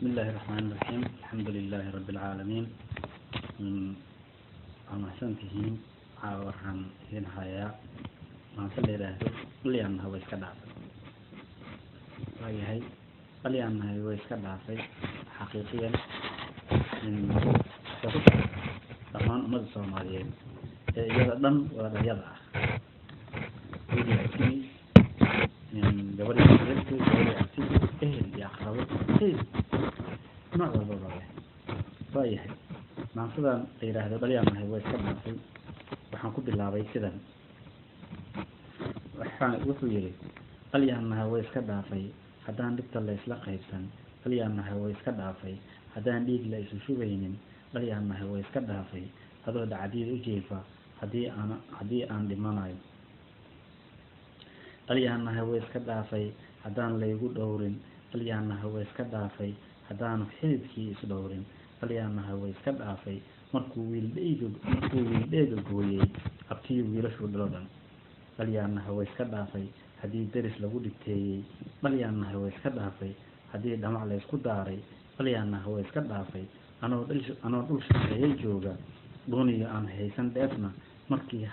بسم الله الرحمن الرحيم الحمد لله رب العالمين أنا سنتهين عورهم هنا هيا ما سلي له dhalyaan nahay weyska dhaafay waayahay dhalyaan nahay weyska dhaafay xaqiiqiyan dhammaan ummadda Soomaaliyeed ee iyada dhan waa dhalyada ah gabadha reerku gabadha arti ehel iyo aqrabo nooc walba waayahay maansadan la yiraahdo dhalyaan nahay weyska dhaafay waxaan ku bilaabay sidan waxaan wuxuu yiri dhalyaan nahay weyska dhaafay haddaan dhibta la isla qaybsan dhalyaan nahay weyska dhaafay haddaan dhiig la isu shubeynin dhalyaan nahay weyska dhaafay adoo dacadiid u jeefa haddii aan dhimanayo dhalyaan nahay weyska dhaafay haddaan laygu dhowrin dhalyaan nahay weyska dhaafay haddaan xididkii is dhowrin dhalyaan nahay weyska dhaafay markuu wiil dheega gooyay abtii wiilashu dhalodan dhalyaan nahay weyska dhaafay haddii daris lagu dhigteeyay dhalyaan nahay weyska dhaafay haddii dhamac la isku daaray dhalyaan nahay weyska dhaafay anoo dhul shaqeeyay jooga dooniyo aan haysan dheefna markii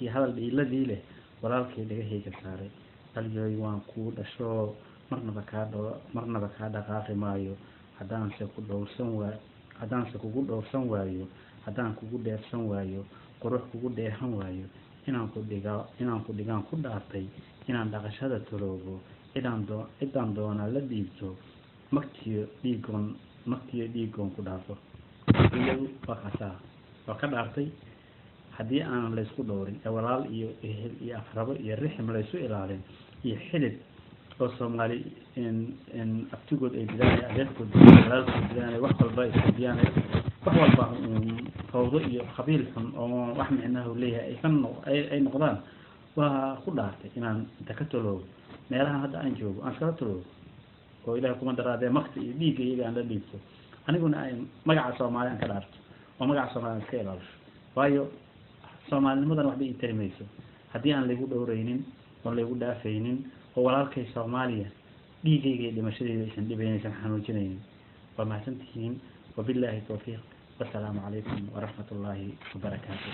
hadal dhiiladii leh walaalkay dhagahayga saaray dhalyooy waan kuu dhasho marnaba kaa dhaqaaqi maayo haddaanse kugu dhowrsan waayo haddaan kugu dheersan waayo qurux kugu dheehan waayo inaan ku dhigaan ku dhaartay inaan dhaqashada taloobo cidaan doonaa la dhiibto markiyo dhiigoon ku dhaafo iyadu waa ka dhaartay haddii aan laysku dhowrin ee walaal iyo ehel iyo aqrabo iyo rixim laysu ilaalin iyo xidid oo Soomaali abtigood ay dilaan adeerkood walaalkood dilaan wax walba isdiyaan wax walba fawdo iyo qabiil xun oo wax micnaheedu leeyahay ay noqdaan waa ku dhaartay inaan inta ka taloobo meelaha hadda aan joogo aan iska taloobo oo Ilaahay kuma daraadee maqti iyo dhiig iyaga aan la dhiibto aniguna ay magaca Soomaali aan ka dhaarto oo magaca Soomaali iska ilaaliso waayo Soomaalinimadan waxba ii tarimayso haddii aan lagu dhowreynin oo lagu dhaafaynin oo walaalkay Soomaaliya dhiigayga dhimashadeeda aysan dhibaynaysan xanuujinaynin waa mahadsantihiin wabillahi tawfiiq والسلام عليكم ورحمة الله وبركاته.